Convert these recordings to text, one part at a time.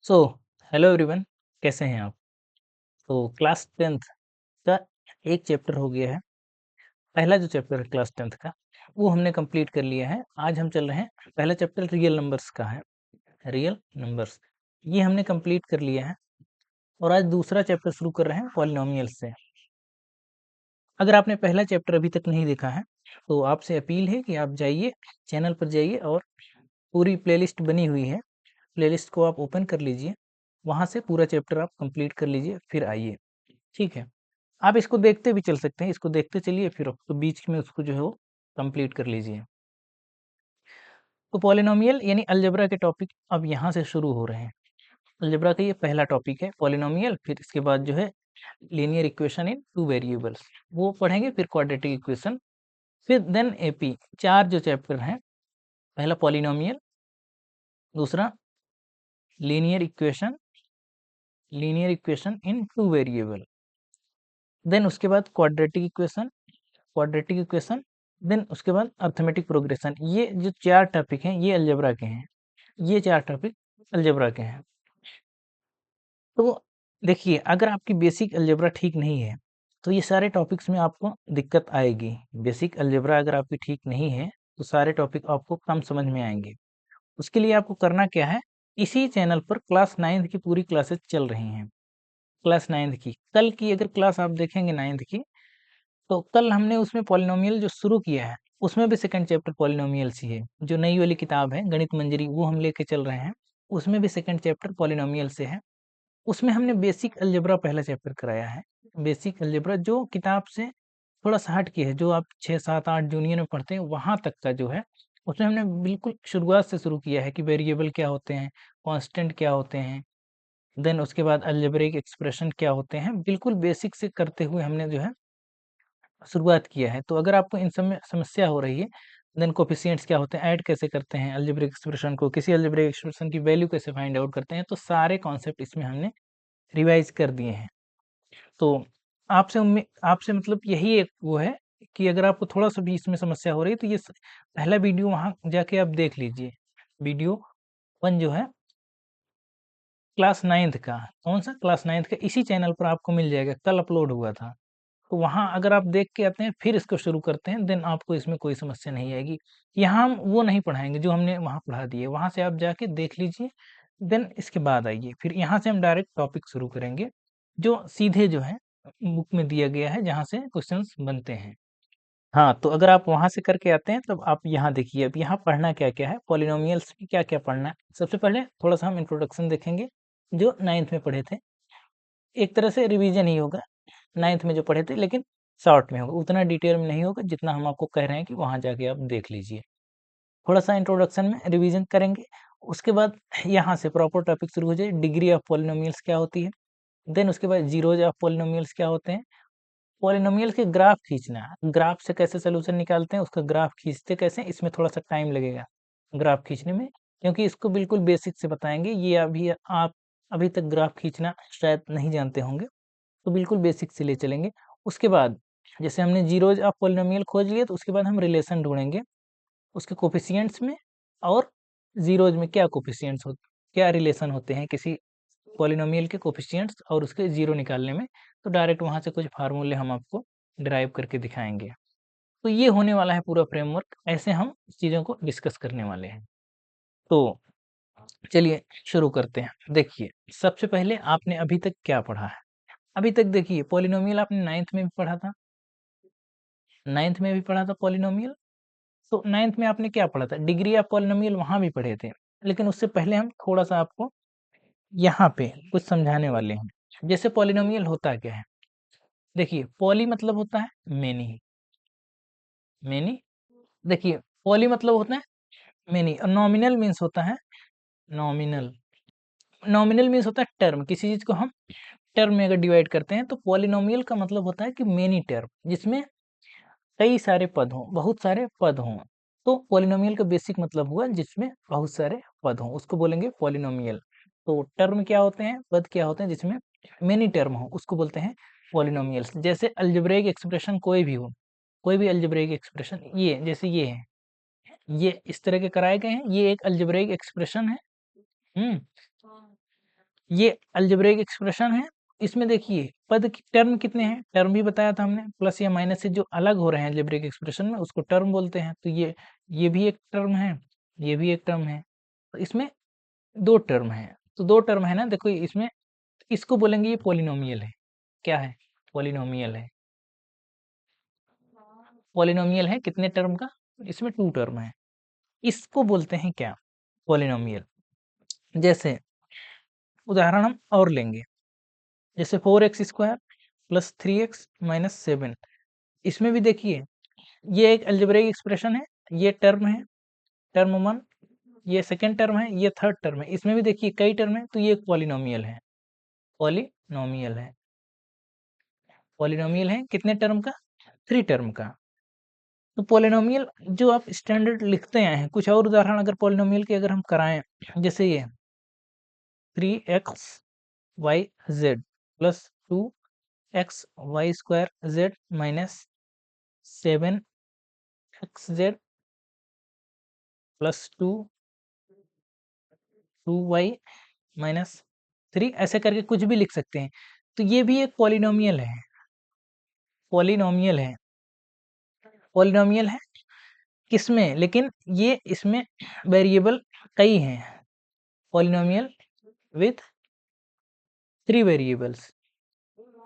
So hello everyone, कैसे हैं आप? तो क्लास 10th का एक चैप्टर हो गया है। पहला जो चैप्टर है क्लास 10th का, वो हमने कंप्लीट कर लिया है। आज हम चल रहे हैं, पहला चैप्टर रियल नंबर्स का है। रियल नंबर्स ये हमने कंप्लीट कर लिया है और आज दूसरा चैप्टर शुरू कर रहे हैं पॉलिनोमियल्स से। अगर आपने पहला चैप्टर अभी तक नहीं देखा है, तो आपसे अपील है कि आप जाइए, चैनल पर जाइए और पूरी प्लेलिस्ट बनी हुई है। प्लेलिस्ट को आप ओपन कर लीजिए, वहाँ से पूरा चैप्टर आप कंप्लीट कर लीजिए, फिर आइए। ठीक है? आप इसको देखते भी चल सकते हैं, इसको देखते चलिए, फिर उसको बीच में उसको जो है वो कंप्लीट कर लीजिए। तो पॉलिनोमियल यानी अलजेब्रा के टॉपिक अब यहाँ से शुरू हो रहे हैं। अलजेब्रा का ये पहला टॉपिक है पॉलिनोमियल, फिर इसके बाद जो है linear equation in two variables वो पढ़ेंगे, फिर क्वाड्रेटिक इक्वेशन, फिर देन एपी। चार जो चैप्टर हैं, पहला पॉलिनोमियल, दूसरा linear equation in two variable, then उसके बाद क्वाड्रेटिक इक्वेशन, देन उसके बाद अर्थमेटिक प्रोग्रेशन। ये जो चार टॉपिक हैं, ये अलजेब्रा के हैं। ये चार टॉपिक अलजेब्रा के हैं। तो देखिए, अगर आपकी बेसिक अलजेब्रा ठीक नहीं है, तो ये सारे टॉपिक्स में आपको दिक्कत आएगी। बेसिक अलजेब्रा अगर आपकी ठीक नहीं है, तो सारे टॉपिक आपको कम समझ में आएंगे। उसके लिए आपको करना क्या है, इसी चैनल पर क्लास 9th की पूरी क्लासेस चल रही हैं। क्लास 9th की कल की अगर क्लास आप देखेंगे 9th की, तो कल हमने उसमें पॉलिनोमियल जो शुरू किया है, उसमें भी सेकंड चैप्टर पॉलिनोमियल्स ही है। जो नई वाली किताब है गणित मंजरी, वो हम लेके चल रहे हैं, उसमें भी सेकंड चैप्टर पॉलिनोमियल से है। उसमें हमने बेसिक अलजेब्रा पहला चैप्टर कराया है। बेसिक अलजेब्रा जो किताब से थोड़ा सा हट के है, जो आप 6, 7, 8 जूनियर में पढ़ते हैं, वहाँ तक का जो है, उसमें हमने बिल्कुल शुरुआत से शुरू किया है कि वेरिएबल क्या होते हैं, कांस्टेंट क्या होते हैं, देन उसके बाद अलजेब्रिक एक्सप्रेशन क्या होते हैं, बिल्कुल बेसिक से करते हुए हमने जो है शुरुआत किया है। तो अगर आपको इन सब में समस्या हो रही है, देन कोफिशिएंट्स क्या होते हैं, ऐड कैसे करते हैं अलजेब्रिक एक्सप्रेशन को, किसी अलजेब्रिक एक्सप्रेशन की वैल्यू कैसे फाइंड आउट करते हैं, तो सारे कॉन्सेप्ट इसमें हमने रिवाइज कर दिए हैं। तो आपसे मतलब यही एक वो है कि अगर आपको थोड़ा सा भी इसमें समस्या हो रही है, तो ये पहला वीडियो वहाँ जाके आप देख लीजिए। वीडियो 1 जो है क्लास 9th का, कौन सा क्लास 9th का, इसी चैनल पर आपको मिल जाएगा, कल अपलोड हुआ था। तो वहाँ अगर आप देख के आते हैं, फिर इसको शुरू करते हैं, देन आपको इसमें कोई समस्या नहीं आएगी। यहाँ हम वो नहीं पढ़ाएँगे जो हमने वहाँ पढ़ा दिए, वहाँ से आप जाके देख लीजिए, देन इसके बाद आइए। फिर यहाँ से हम डायरेक्ट टॉपिक शुरू करेंगे, जो सीधे जो है बुक में दिया गया है, जहाँ से क्वेश्चंस बनते हैं। हाँ, तो अगर आप वहाँ से करके आते हैं, तब आप यहाँ देखिए, अब यहाँ पढ़ना क्या-क्या है, पॉलिनोमियल्स में क्या-क्या पढ़ना है। सबसे पहले थोड़ा-सा हम इंट्रोडक्शन देखेंगे, जो 9th में पढ़े थे। एक तरह से रिवीजन ही होगा, 9th में जो पढ़े थे, लेकिन शॉर्ट में होगा, उतना डिटेल में नहीं होगा जितना हम आपको कह रहे हैं कि वहाँ जाके आप देख लीजिए। थोड़ा-सा इंट्रोडक्शन में रिवीजन करेंगे, उसके बाद यहाँ से प्रॉपर टॉपिक शुरू हो जाए, डिग्री ऑफ पॉलिनोमियल्स क्या होती है, देन उसके बाद ज़ीरोज़ ऑफ पॉलिनोमियल्स क्या होते हैं, पॉलिनोमियल्स के ग्राफ खींचना, ग्राफ से कैसे सॉल्यूशन निकालते हैं, उसका ग्राफ खींचते कैसे हैं, इसमें थोड़ा-सा टाइम लगेगा ग्राफ खींचने में, क्योंकि इसको बिल्कुल बेसिक से बताएँगे। ये अभी आप अभी तक ग्राफ खींचना शायद नहीं जानते होंगे। तो बिल्कुल बेसिक से ले चलेंगे। उसके बाद जैसे हमने ज़ीरोज़ ऑफ पॉलिनोमियल खोज लिए, तो उसके बाद हम रिलेशन ढूँढेंगे, उसके कोएफ़िशिएंट्स में और ज़ीरोज़ में क्या रिलेशन होते हैं किसी पॉलिनोमियल के कोएफ़िशिएंट्स और उसके ज़ीरो निकालने में। तो डायरेक्ट वहाँ से कुछ फ़ॉर्मूले हम आपको डिराइव करके दिखाएँगे। तो ये होने वाला है पूरा फ्रेमवर्क, ऐसे हम चीज़ों को डिस्कस करने वाले हैं। तो चलिए शुरू करते हैं। देखिए, सबसे पहले आपने अभी तक क्या पढ़ा है? अभी तक देखिए, पॉलिनोमियल आपने 9th में भी पढ़ा था। 9th में भी पढ़ा था पॉलिनोमियल। तो 9th में आपने क्या पढ़ा था? डिग्री ऑफ पॉलिनोमियल वहाँ भी पढ़े थे। लेकिन उससे पहले हम थोड़ा-सा आपको यहाँ पे कुछ समझाने वाले हैं। जैसे पॉलिनोमियल होता क्या है? देखिए, पॉली मतलब होता है मेनी, मेनी देखिए, पॉली मतलब होता है मेनी और नॉमिनल मीन्स होता है नॉमिनल। नॉमिनल मीन्स होता है टर्म, किसी चीज़ को हम टर्म में अगर डिवाइड करते हैं, तो पॉलिनोमियल का मतलब होता है कि मेनी टर्म, जिसमें कई सारे पद हों, बहुत सारे पद हों। तो पॉलिनोमियल का बेसिक मतलब हुआ जिसमें बहुत सारे पद हों, उसको बोलेंगे पॉलिनोमियल। तो टर्म क्या होते हैं, पद क्या होते हैं जिसमें मेनी टर्म हो, उसको बोलते हैं पॉलिनोमियल्स। जैसे अलजेब्रिक एक्सप्रेशन कोई भी हो, कोई भी अलजेब्रिक एक्सप्रेशन, ये जैसे ये है, ये इस तरह के कराए गए हैं, ये एक अलजेब्रिक एक्सप्रेशन है। हुँ, ये अलजेब्रिक एक्सप्रेशन है। इसमें देखिए पद की टर्म कितने हैं, टर्म भी बताया था हमने, प्लस या माइनस से जो अलग हो रहे हैं अलजेब्रिक एक्सप्रेशन में उसको टर्म बोलते हैं। तो ये भी एक टर्म है, ये भी एक टर्म है, तो इसमें 2 टर्म है। तो 2 टर्म है ना, देखो इसमें इसको बोलेंगे ये पॉलिनोमियल है। क्या है? पॉलिनोमियल है। पॉलिनोमियल है कितने टर्म का? इसमें 2 टर्म है। इसको बोलते हैं क्या? पॉलिनोमियल। जैसे उदाहरण हम और लेंगे, जैसे 4x² प्लस 3x माइनस 7। इसमें भी देखिए ये एक अलजेब्रिक एक्सप्रेशन है, ये टर्म है, टर्म 1, ये सेकंड टर्म है, ये थर्ड टर्म है। इसमें भी देखिए कई टर्म है, तो ये एक पॉलिनोमियल है। पॉलिनोमियल है। पॉलिनोमियल है कितने टर्म का? 3 टर्म का। तो पॉलिनोमियल जो आप स्टैंडर्ड लिखते आए हैं, कुछ और उदाहरण अगर पॉलिनोमियल के अगर हम कराएं, जैसे ये 3xyz plus 2xy² minus 7xz plus 2y minus 3, ऐसे करके कुछ भी लिख सकते हैं। तो ये भी एक पॉलिनोमियल है। पॉलिनोमियल है। पॉलिनोमियल है किसमें? लेकिन ये इसमें वेरिएबल कई हैं। Polynomial with 3 variables.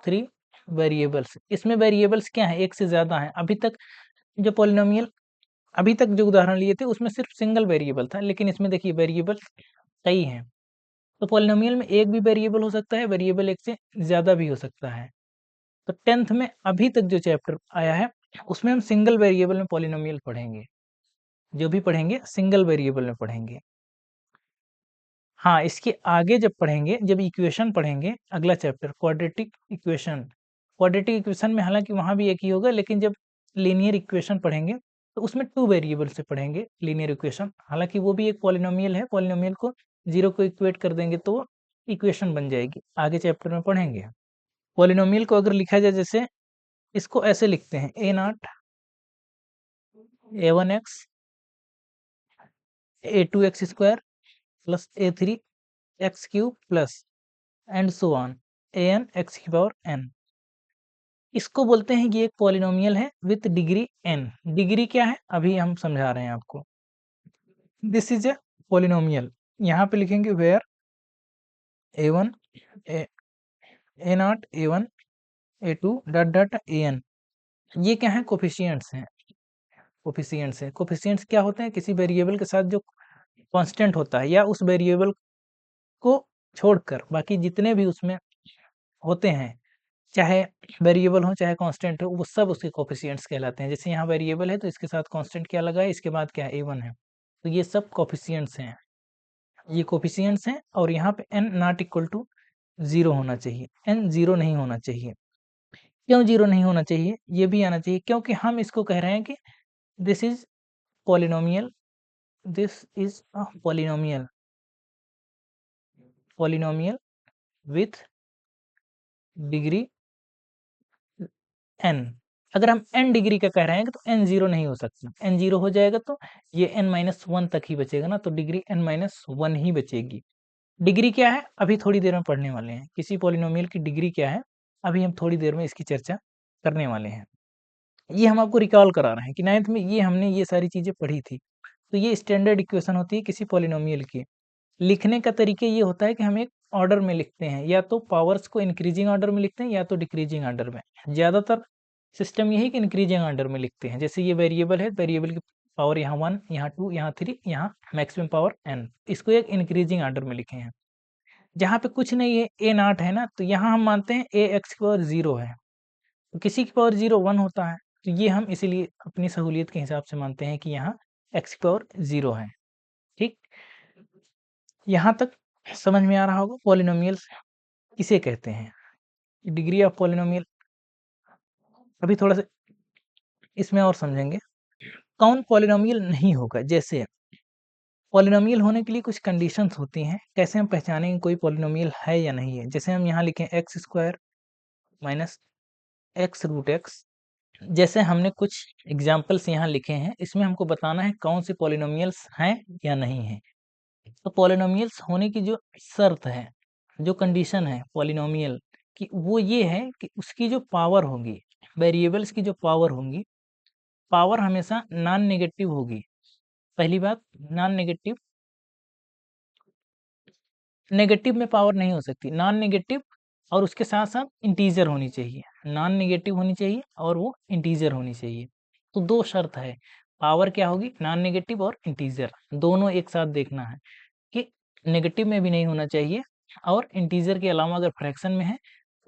3 वेरिएबल्स। इसमें वेरिएबल्स क्या है? एक से ज़्यादा हैं। जो पॉलिनोमियल अभी तक जो उदाहरण लिए थे उसमें सिर्फ सिंगल वेरिएबल था, लेकिन इसमें देखिए वेरिएबल कई हैं। तो पॉलिनोमियल में एक भी वेरिएबल हो सकता है, वेरिएबल एक से ज़्यादा भी हो सकता है। तो 10th में अभी तक जो चैप्टर आया है उसमें हम सिंगल वेरिएबल में पॉलिनोमियल पढ़ेंगे। जो भी पढ़ेंगे सिंगल वेरिएबल में पढ़ेंगे। हाँ, इसके आगे जब पढ़ेंगे, जब इक्वेशन पढ़ेंगे, अगला chapter quadratic equation. Quadratic equation में हालांकि वहाँ भी एक ही होगा, लेकिन जब लीनियर इक्वेशन पढ़ेंगे तो उसमें 2 वेरिएबल से पढ़ेंगे लीनियर इक्वेशन। हालांकि वो भी एक पॉलिनोमियल है, पॉलिनोमियल को 0 को इक्वेट कर देंगे तो इक्वेशन बन जाएगी। आगे चैप्टर में पढ़ेंगे। पॉलिनोमियल को अगर लिखा जाए, जैसे इसको ऐसे लिखते हैं a0 a1x a2x² plus a3 x³ plus and so on an x⁴n। इसको बोलते हैं कि एक पॉलिनोमियल है विथ डिग्री n। डिग्री क्या है अभी हम समझा रहे हैं आपको। This is a polynomial. यहाँ पे लिखेंगे where a1 a0 a1 a2 dot dot an। ये क्या है? कोफिशिएंट्स हैं। कोफिशिएंट्स है। कोफिशिएंट्स क्या होते हैं? किसी वेरिएबल के साथ जो कांस्टेंट होता है या उस वेरिएबल को छोड़कर बाकी जितने भी उसमें होते हैं, चाहे वेरिएबल हो चाहे कांस्टेंट हो, वो सब उसके कोफिशिएंट्स कहलाते हैं। जैसे यहाँ वेरिएबल है तो इसके साथ कांस्टेंट क्या लगा है, इसके बाद क्या है, a1 है। तो ये सब कोफिशिएंट्स हैं। ये कोफिशिएंट्स हैं और यहाँ पे n नॉट इक्वल टू 0 होना चाहिए। n 0 नहीं होना चाहिए। क्यों 0 नहीं होना चाहिए? ये भी आना चाहिए क्योंकि हम इसको कह रहे हैं कि this is polynomial. This is a polynomial. Polynomial with degree n। अगर हम n डिग्री का कह रहे हैं तो n 0 नहीं हो सकता। n 0 हो जाएगा तो ये n-1 तक ही बचेगा ना, तो डिग्री n-1 ही बचेगी। डिग्री क्या है अभी थोड़ी देर में पढ़ने वाले हैं। किसी पॉलिनोमियल की डिग्री क्या है अभी हम थोड़ी देर में इसकी चर्चा करने वाले हैं। ये हम आपको रिकॉल करा रहे हैं कि 9th में ये हमने ये सारी चीजें पढ़ी थी। तो ये स्टैंडर्ड इक्वेशन होती है किसी पॉलिनोमियल की। लिखने का तरीके ये होता है कि हम एक ऑर्डर में लिखते हैं, या तो पावर्स को इंक्रीजिंग ऑर्डर में लिखते हैं या तो डिक्रीजिंग ऑर्डर में। ज़्यादातर सिस्टम ये है कि इंक्रीजिंग ऑर्डर में लिखते हैं। जैसे ये वेरिएबल है, वेरिएबल की पावर यहाँ 1, यहाँ 2, यहाँ 3, यहाँ मैक्सिमम पावर n। इसको एक इंक्रीजिंग ऑर्डर में लिखे हैं। जहाँ पे कुछ नहीं है, a0 है ना, तो यहाँ हम मानते हैं a x⁴ 0 है। तो किसी की पावर 0 1 होता है, तो ये हम इसीलिए अपनी सहूलियत के हिसाब से मानते हैं कि यहाँ x⁴ 0 है। ठीक, यहाँ तक समझ में आ रहा होगा पॉलिनोमियल्स किसे कहते हैं, डिग्री ऑफ पॉलिनोमियल। अभी थोड़ा सा इसमें और समझेंगे कौन पॉलिनोमियल नहीं होगा। जैसे पॉलिनोमियल होने के लिए कुछ कंडीशंस होती हैं, कैसे हम पहचानेंगे कोई पॉलिनोमियल है या नहीं है। जैसे हम यहाँ लिखें x² माइनस x√x। जैसे हमने कुछ एग्जाम्पल्स यहाँ लिखे हैं, इसमें हमको बताना है कौन से पॉलिनोमियल्स हैं या नहीं है। तो पॉलिनोमियल्स होने की जो शर्त है जो कंडीशन है पॉलिनोमियल की वो ये है कि उसकी जो पावर होगी, वेरिएबल्स की जो पावर होंगी, पावर हमेशा नॉन नेगेटिव होगी। पहली बात, नॉन नेगेटिव, नेगेटिव में पावर नहीं हो सकती, नॉन नेगेटिव और उसके साथ साथ इंटीजर होनी चाहिए, नॉन नेगेटिव होनी चाहिए और वो इंटीजर होनी चाहिए। तो दो शर्त है, पावर क्या होगी, नॉन नेगेटिव और इंटीजर, दोनों एक साथ देखना है कि नेगेटिव में भी नहीं होना चाहिए और इंटीजर के अलावा अगर फ्रैक्शन में है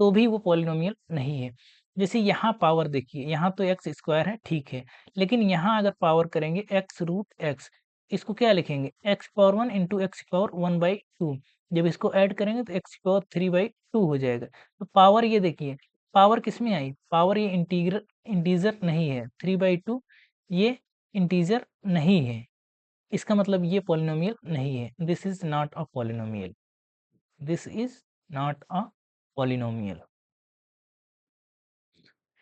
तो भी वो पॉलिनोमियल नहीं है। जैसे यहाँ पावर देखिए, यहाँ तो एक्स स्क्वायर है, ठीक है, लेकिन यहाँ अगर पावर करेंगे एक्स रूट एक्स, इसको क्या लिखेंगे, x power one into x power one by two, जब इसको ऐड करेंगे तो x power three by two हो जाएगा। तो पावर ये देखिए, पावर किस में आई, पावर ये इंटीजर नहीं है, थ्री बाई टू ये इंटीजर नहीं है, इसका मतलब ये पॉलिनोमियल नहीं है, this is not a polynomial, this is not a polynomial.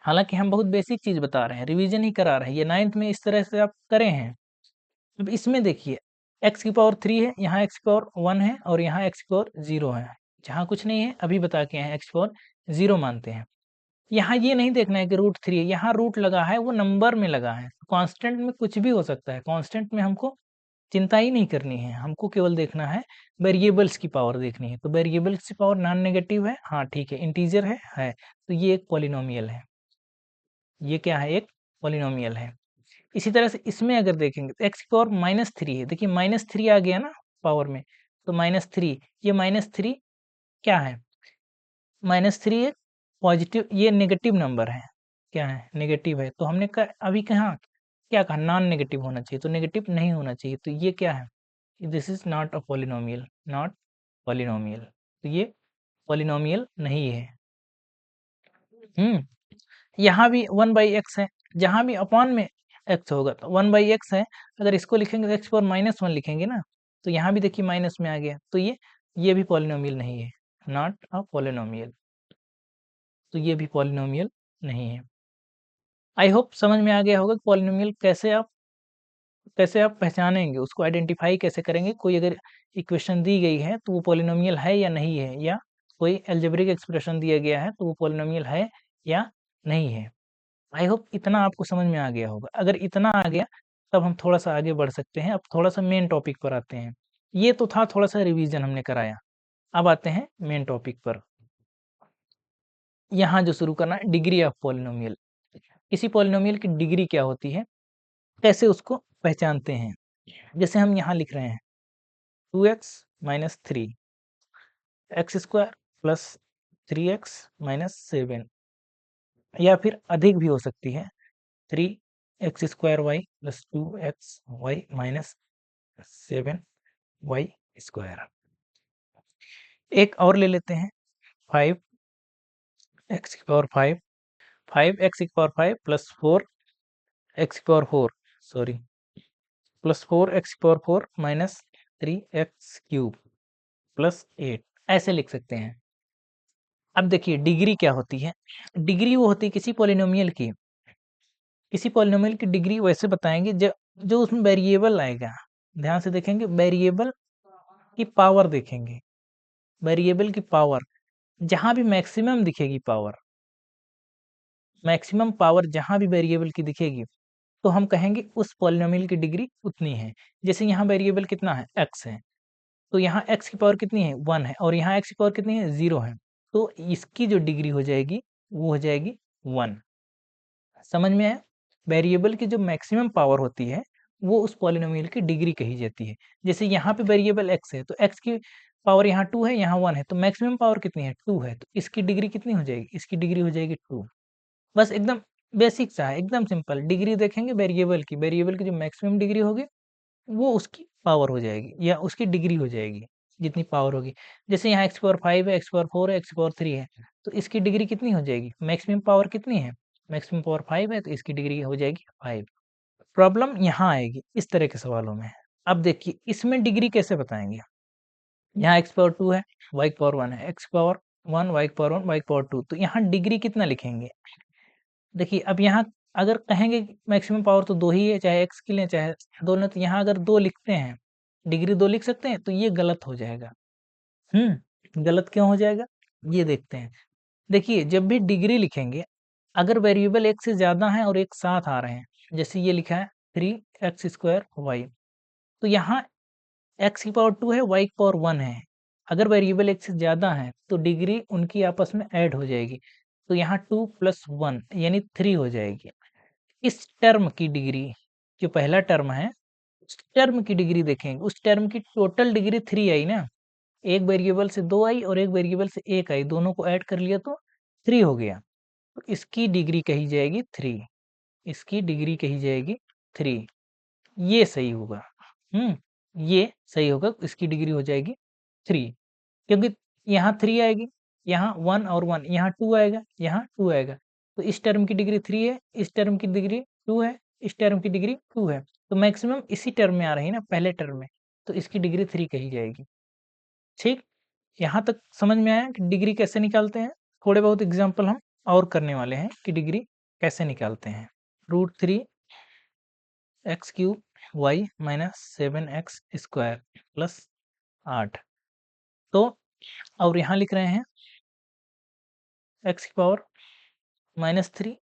हालांकि हम बहुत बेसिक चीज बता रहे हैं, रिवीजन ही करा रहे हैं, ये नाइन्थ में इस तरह से आप करे हैं। अब इसमें देखिए, एक्स की पावर थ्री है, यहाँ एक्स की पावर वन है और यहाँ एक्स की पावर जीरो है, जहाँ कुछ नहीं है अभी बता के हैं, एक्स की पावर जीरो मानते हैं। यहाँ ये नहीं देखना है कि रूट थ्री है, यहाँ रूट लगा है वो नंबर में लगा है, कांस्टेंट में कुछ भी हो सकता है, कांस्टेंट में हमको चिंता ही नहीं करनी है, हमको केवल देखना है वेरिएबल्स की पावर देखनी है। तो वेरिएबल्स की पावर नॉन नेगेटिव है, हाँ ठीक है, इंटीजर है, तो ये एक पॉलिनोमियल है, ये क्या है, एक पॉलिनोमियल है। इसी तरह से इसमें अगर देखेंगे तो एक्स की पावर माइनस थ्री है, देखिए माइनस थ्री आ गया ना पावर में, तो माइनस थ्री, ये माइनस थ्री क्या है, माइनस थ्री एक पॉजिटिव, ये नेगेटिव नंबर है, क्या है, नेगेटिव है, तो हमने कहा अभी कहा क्या कहा, नॉन नेगेटिव होना चाहिए, तो नेगेटिव नहीं होना चाहिए, तो ये क्या है, this is not a polynomial, not polynomial, तो ये पॉलिनोमियल नहीं है। यहाँ भी वन बाई एक्स है, जहाँ भी अपॉन में एक्स होगा तो वन बाई एक्स है, अगर इसको लिखेंगे तो एक्स पावर माइनस वन लिखेंगे ना, तो यहाँ भी देखिए माइनस में आ गया, तो ये भी पॉलिनोमियल नहीं है, नॉट अ पॉलिनोमियल, तो ये भी पॉलिनोमियल नहीं है। आई होप समझ में आ गया होगा कि पॉलिनोमियल कैसे आप पहचानेंगे, उसको आइडेंटिफाई कैसे करेंगे, कोई अगर इक्वेशन दी गई है तो वो पॉलिनोमियल है या नहीं है, या कोई अलजेब्रिक एक्सप्रेशन दिया गया है तो वो पॉलिनोमियल है या नहीं है। आई होप इतना आपको समझ में आ गया होगा, अगर इतना आ गया तब हम थोड़ा सा आगे बढ़ सकते हैं। अब थोड़ा सा मेन टॉपिक पर आते हैं, ये तो था थोड़ा सा रिवीजन हमने कराया, अब आते हैं मेन टॉपिक पर। यहाँ जो शुरू करना है, डिग्री ऑफ पॉलिनोमियल, किसी पॉलिनोमियल की डिग्री क्या होती है, कैसे उसको पहचानते हैं। जैसे हम यहाँ लिख रहे हैं 2x minus three, x square plus three x minus seven, या फिर अधिक भी हो सकती है, three x square y plus two x y minus seven y square. एक और ले लेते हैं, फाइव एक्स की पावर फाइव, फाइव एक्स की power five plus four x की power four, sorry, plus four x की power four minus three x cube plus eight, ऐसे लिख सकते हैं। अब देखिए डिग्री क्या होती है, डिग्री वो होती है किसी पॉलिनोमियल की, किसी पॉलिनोमियल की डिग्री वैसे बताएंगे जो जो उसमें वेरिएबल आएगा, ध्यान से देखेंगे, वेरिएबल की पावर देखेंगे, वेरिएबल की पावर, जहां भी मैक्सिमम दिखेगी पावर, मैक्सिमम पावर जहां भी वेरिएबल की दिखेगी तो हम कहेंगे उस पॉलिनोमियल की डिग्री उतनी है। जैसे यहाँ वेरिएबल कितना है, एक्स है, तो यहाँ एक्स की पावर कितनी है, वन है, और यहाँ एक्स की पावर कितनी है, जीरो है, तो इसकी जो डिग्री हो जाएगी वो हो जाएगी वन। समझ में आया, वेरिएबल की जो मैक्सिमम पावर होती है वो उस पॉलिनोमियल की डिग्री कही जाती है। जैसे यहाँ पे वेरिएबल एक्स है, तो एक्स की पावर यहाँ टू है, यहाँ वन है, तो मैक्सिमम पावर कितनी है, टू है, तो इसकी डिग्री कितनी हो जाएगी, इसकी डिग्री हो जाएगी टू। बस एकदम बेसिक सा है, एकदम सिंपल, डिग्री देखेंगे वेरिएबल की, वेरिएबल की जो मैक्सिमम डिग्री होगी वो उसकी पावर हो जाएगी या उसकी डिग्री हो जाएगी, जितनी पावर होगी। जैसे यहाँ एक्स पावर फाइव है, एक्स पावर फोर है, एक्स पावर थ्री है, तो इसकी डिग्री कितनी हो जाएगी, मैक्सिमम पावर कितनी है, मैक्सिमम पावर फाइव है, तो इसकी डिग्री हो जाएगी फाइव। प्रॉब्लम यहाँ आएगी इस तरह के सवालों में। अब देखिए इसमें डिग्री कैसे बताएंगे, यहाँ एक्स पावर टू है, वाई पावर वन है, X power one, Y power one, Y power two, तो यहाँ डिग्री कितना लिखेंगे। देखिए अब यहाँ अगर कहेंगे मैक्सिमम पावर तो दो ही है, चाहे एक्स की लें चाहे दो लें, तो यहाँ अगर दो लिखते हैं, डिग्री दो लिख सकते हैं, तो ये गलत हो जाएगा। गलत क्यों हो जाएगा ये देखते हैं। देखिए जब भी डिग्री लिखेंगे, अगर वेरिएबल एक से ज़्यादा हैं और एक साथ आ रहे हैं, जैसे ये लिखा है 3x² y, तो यहाँ x की पावर 2 है, y की पावर 1 है। अगर वेरिएबल एक से ज़्यादा हैं तो डिग्री उनकी आपस में ऐड हो जाएगी, तो यहाँ 2 + 1 यानी 3 हो जाएगी। इस टर्म की डिग्री, जो पहला टर्म है, उस टर्म की डिग्री देखेंगे, उस टर्म की टोटल डिग्री 3 आई ना, एक वेरिएबल से 2 आई और एक वेरिएबल से 1 आई, दोनों को ऐड कर लिया तो 3 हो गया। तो इसकी डिग्री कही जाएगी 3, इसकी डिग्री कही जाएगी 3, ये सही होगा। ये सही होगा, इसकी डिग्री हो जाएगी 3, क्योंकि यहाँ 3 आएगी, यहाँ 1 और 1, यहाँ 2 आएगा, यहाँ 2 आएगा। तो इस टर्म की डिग्री 3 है, इस टर्म की डिग्री 2 है, इस टर्म की डिग्री 2 है। तो मैक्सिमम इसी टर्म में आ रही है ना, पहले टर्म में, तो इसकी डिग्री 3 कही जाएगी। ठीक, यहाँ तक समझ में आया कि डिग्री कैसे निकालते हैं? थोड़े बहुत एग्जाम्पल हम और करने वाले हैं कि डिग्री कैसे निकालते हैं। √3 x³ y - 7x² + 8, तो और यहाँ लिख रहे हैं x की पावर -3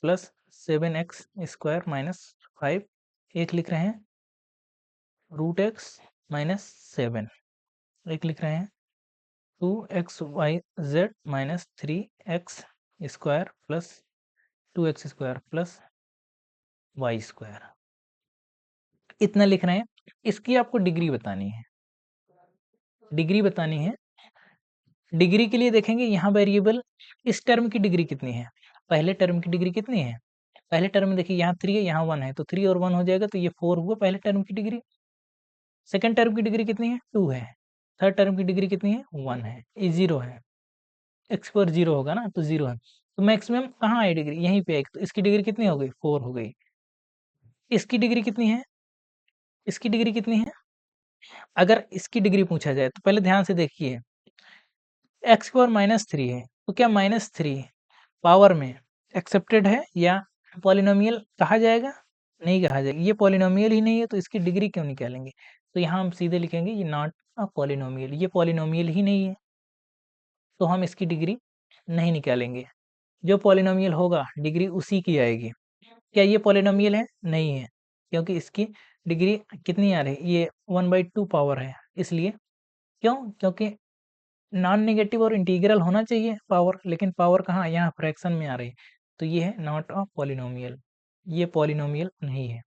+ 7x² - 5, एक लिख रहे हैं √x - 7, एक लिख रहे हैं 2xyz - 3x² + 2x² + y², इतना लिख रहे हैं। इसकी आपको डिग्री बतानी है, डिग्री बतानी है। डिग्री के लिए देखेंगे यहाँ वेरिएबल, इस टर्म की डिग्री कितनी है, पहले टर्म की डिग्री कितनी है, पहले टर्म में देखिए यहाँ 3 है, यहाँ 1 है, तो 3 और 1 हो जाएगा, तो ये 4 हुआ पहले टर्म की डिग्री। सेकंड टर्म की डिग्री कितनी है, 2 है। थर्ड टर्म की डिग्री कितनी है, 1 है। ये 0 है, x पर 0 होगा ना, तो 0 है। तो मैक्सिमम कहाँ आई डिग्री, यहीं पे आई, तो इसकी डिग्री कितनी हो गई, 4 हो गई। इसकी डिग्री कितनी है, इसकी डिग्री कितनी है, अगर इसकी डिग्री पूछा जाए तो पहले ध्यान से देखिए, x की पावर -3 है, तो क्या -3 पावर में एक्सेप्टेड है या पॉलिनोमियल कहा जाएगा, नहीं कहा जाएगा। ये पॉलिनोमियल ही नहीं है, तो इसकी डिग्री क्यों निकालेंगे? तो यहाँ हम सीधे लिखेंगे ये नॉट अ पॉलिनोमियल, ये पॉलिनोमियल ही नहीं है, तो हम इसकी डिग्री नहीं निकालेंगे। जो पॉलिनोमियल होगा डिग्री उसी की आएगी। क्या ये पॉलिनोमियल है, नहीं है, क्योंकि इसकी डिग्री कितनी आ रही है, ये 1/2 पावर है, इसलिए। क्यों? क्योंकि नॉन नेगेटिव और इंटीग्रल होना चाहिए पावर, लेकिन पावर कहाँ, यहाँ फ्रैक्शन में आ रही है, तो ये है नॉट अ पॉलिनोमियल, ये पॉलिनोमियल नहीं है,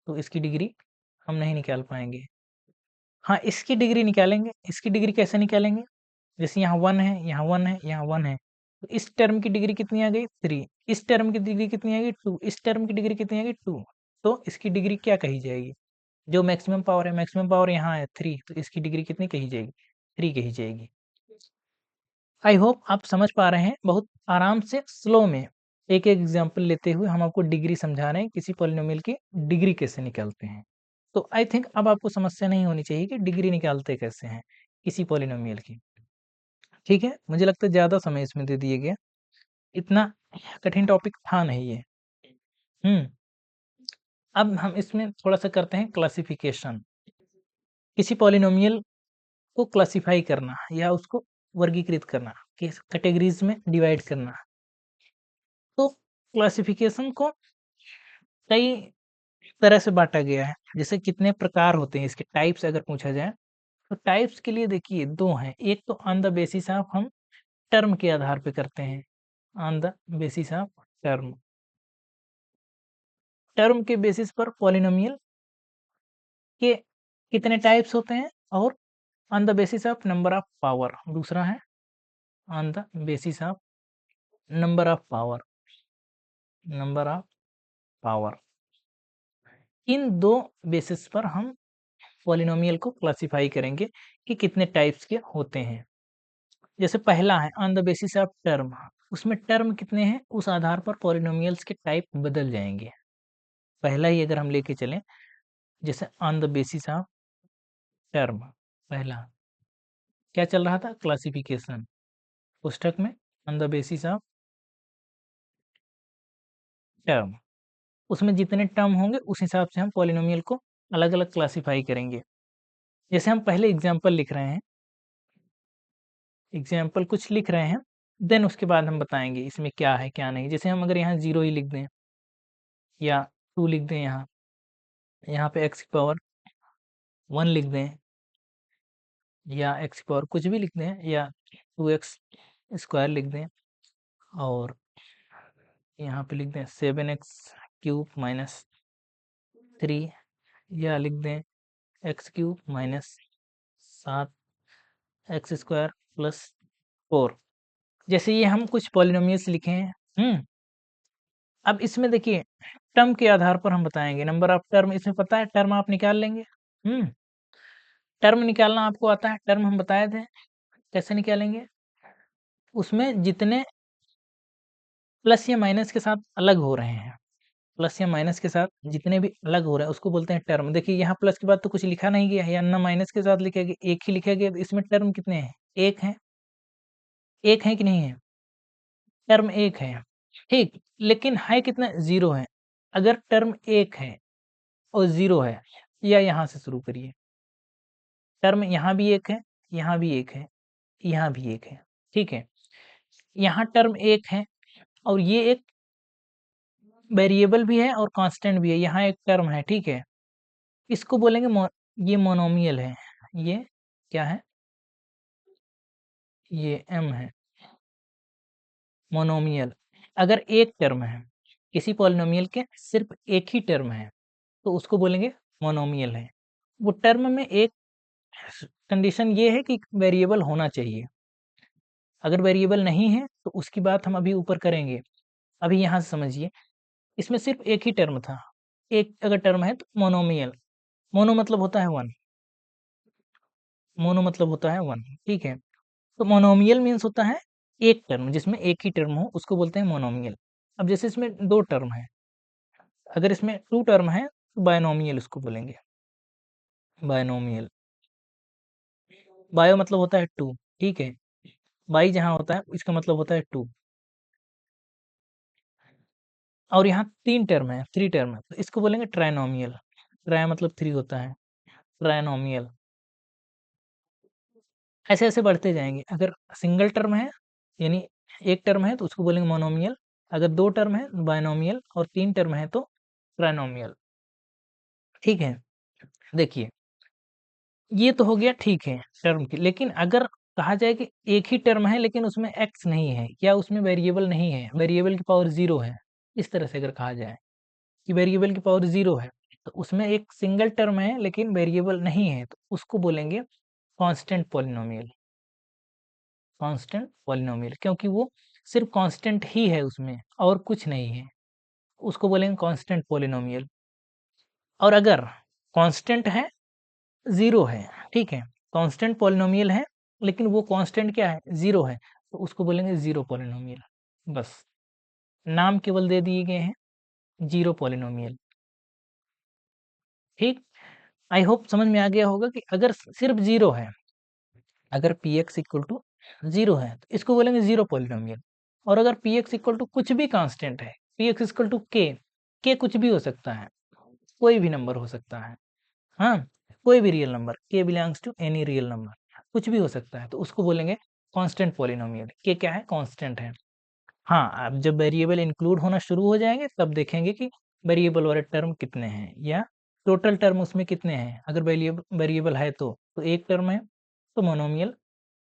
तो इसकी डिग्री हम नहीं निकाल पाएंगे। हाँ, इसकी डिग्री निकालेंगे। इसकी डिग्री कैसे निकालेंगे, जैसे यहाँ 1 है, यहाँ 1 है, यहाँ 1 है, तो इस टर्म की डिग्री कितनी आ गई, 3, इस टर्म की डिग्री कितनी आ गई, 2, इस टर्म की डिग्री कितनी आ गई, 2, तो इसकी डिग्री क्या कही जाएगी, जो मैक्सिमम पावर है, मैक्सिमम पावर यहाँ है 3, तो इसकी डिग्री कितनी कही जाएगी, 3 कही जाएगी। आई होप आप समझ पा रहे हैं, बहुत आराम से स्लो में एक-एक एग्जांपल लेते हुए हम आपको डिग्री समझा रहे हैं, किसी पॉलिनोमियल की डिग्री कैसे निकालते हैं। तो आई थिंक अब आपको समस्या नहीं होनी चाहिए कि डिग्री निकालते कैसे हैं किसी पॉलिनोमियल की। ठीक है? मुझे लगता है ज़्यादा समय इसमें दे दिया गया, इतना कठिन टॉपिक था नहीं ये। हुँ, अब हम इसमें थोड़ा-सा करते हैं क्लासिफिकेशन। किसी पॉलिनोमियल को क्लासिफाई करना या उसको वर्गीकृत करना, किस कैटेगरीज़ में डिवाइड करना। तो क्लासिफिकेशन को कई तरह से बाँटा गया है। जैसे कितने प्रकार होते हैं इसके, टाइप्स अगर पूछा जाए, तो टाइप्स के लिए देखिए 2 हैं। एक तो ऑन द बेसिस ऑफ, हम टर्म के आधार पे करते हैं, on the basis of term. Term के बेसिस पर पॉलिनोमियल के कितने टाइप्स होते हैं, और on the basis of number of power, दूसरा है on the basis of number of power, number of power. In 2 basis पर हम पॉलिनोमियल को क्लासिफाई करेंगे कि कितने टाइप्स के होते हैं। जैसे पहला है on the basis of term, उसमें टर्म कितने हैं उस आधार पर पॉलिनोमियल्स के टाइप बदल जाएंगे। पहला ही अगर हम लेके चलें, जैसे on the basis of term, पहला क्या चल रहा था, क्लासिफिकेशन, पुस्तक में on the basis of term, उसमें जितने टर्म होंगे उस हिसाब से हम पॉलिनोमियल को अलग अलग क्लासिफाई करेंगे। जैसे हम पहले एग्जाम्पल लिख रहे हैं, एग्जाम्पल कुछ लिख रहे हैं, देन उसके बाद हम बताएंगे इसमें क्या है क्या नहीं। जैसे हम अगर यहाँ 0 ही लिख दें या 2 लिख दें, यहाँ पे x की पावर 1 लिख दें या x की पावर कुछ भी लिख दें या 2x स्क्वायर लिख दें, और यहाँ पे लिख दें 7x क्यूब माइनस 3, या लिख दें x cube minus 7x square plus 4। जैसे ये हम कुछ पॉलिनोमियल्स लिखे हैं। अब इसमें देखिए टर्म के आधार पर हम बताएंगे, नंबर ऑफ टर्म इसमें पता है, टर्म आप निकाल लेंगे। टर्म निकालना आपको आता है, टर्म हम बताए थे कैसे निकालेंगे। उसमें जितने प्लस या माइनस के साथ अलग हो रहे हैं, प्लस या माइनस के साथ जितने भी अलग हो रहे हैं उसको बोलते हैं टर्म। देखिए यहाँ प्लस के बाद तो कुछ लिखा नहीं गया है, या ना माइनस के साथ लिखा गया, एक ही लिखा गया, तो इसमें टर्म कितने हैं? एक है, एक है कि नहीं है? टर्म एक है, ठीक। लेकिन है कितना? 0 है। अगर टर्म एक है और 0 है, या यहाँ से शुरू करिए, टर्म यहाँ भी एक है, यहाँ भी एक है, यहाँ भी एक है, ठीक है। यहाँ टर्म एक है और ये एक वेरिएबल भी है और कांस्टेंट भी है, यहाँ एक टर्म है, ठीक है। इसको बोलेंगे ये मोनोमियल है। ये क्या है? ये m है, मोनोमियल। अगर एक टर्म है, किसी पॉलिनोमियल के सिर्फ एक ही टर्म है, तो उसको बोलेंगे मोनोमियल है। वो टर्म में एक कंडीशन ये है कि वेरिएबल होना चाहिए। अगर वेरिएबल नहीं है तो उसकी बात हम अभी ऊपर करेंगे। अभी यहाँ से समझिए, इसमें सिर्फ एक ही टर्म था। एक अगर टर्म है तो मोनोमियल। मोनो मतलब होता है 1, मोनो मतलब होता है 1, ठीक है। तो मोनोमियल मीन्स होता है एक टर्म, जिसमें एक ही टर्म हो उसको बोलते हैं मोनोमियल। अब जैसे इसमें 2 टर्म है, अगर इसमें 2 टर्म है तो बायनोमियल उसको बोलेंगे, बायनोमियल। बायो मतलब होता है 2, ठीक है। बाई जहाँ होता है इसका मतलब होता है 2। और यहाँ 3 टर्म है, 3 टर्म है, तो इसको बोलेंगे ट्राइनोमियल। ट्राई मतलब 3 होता है, ट्राइनोमियल। ऐसे-ऐसे बढ़ते जाएँगे। अगर सिंगल टर्म है, यानी एक टर्म है तो उसको बोलेंगे मोनोमियल, अगर 2 टर्म है बायनोमियल, और 3 टर्म है तो ट्राइनोमियल, ठीक है। देखिए, ये तो हो गया, ठीक है, टर्म की। लेकिन अगर कहा जाए कि एक ही टर्म है लेकिन उसमें एक्स नहीं है, या उसमें वेरिएबल नहीं है, वेरिएबल की पावर 0 है, इस तरह से अगर कहा जाए कि वेरिएबल की पावर 0 है, तो उसमें एक सिंगल टर्म है लेकिन वेरिएबल नहीं है, तो उसको बोलेंगे कांस्टेंट पॉलिनोमियल। कांस्टेंट पॉलिनोमियल, क्योंकि वो सिर्फ कांस्टेंट ही है उसमें और कुछ नहीं है, उसको बोलेंगे कांस्टेंट पॉलिनोमियल। और अगर कांस्टेंट है, 0 है, ठीक है, कांस्टेंट पॉलिनोमियल है लेकिन वो कांस्टेंट क्या है? 0 है, तो उसको बोलेंगे जीरो पॉलिनोमियल। बस नाम केवल दे दिए गए हैं, जीरो पॉलिनोमियल, ठीक। आई होप समझ में आ गया होगा कि अगर सिर्फ 0 है, अगर पी एक्स इक्वल टू 0 है तो इसको बोलेंगे जीरो पॉलिनोमियल। और अगर पी एक्स इक्वल टू कुछ भी कांस्टेंट है, पी एक्स इक्वल टू के कुछ भी हो सकता है, कोई भी नंबर हो सकता है, हाँ, कोई भी real number, K belongs to any real number, कुछ भी हो सकता है, तो उसको बोलेंगे कांस्टेंट पॉलिनोमियल। के क्या है? कांस्टेंट है। हाँ, अब जब वेरिएबल इंक्लूड होना शुरू हो जाएंगे तब देखेंगे कि वेरिएबल वाले टर्म कितने हैं, या टोटल टर्म उसमें कितने हैं। अगर वेरिएबल है तो एक टर्म है तो मोनोमियल,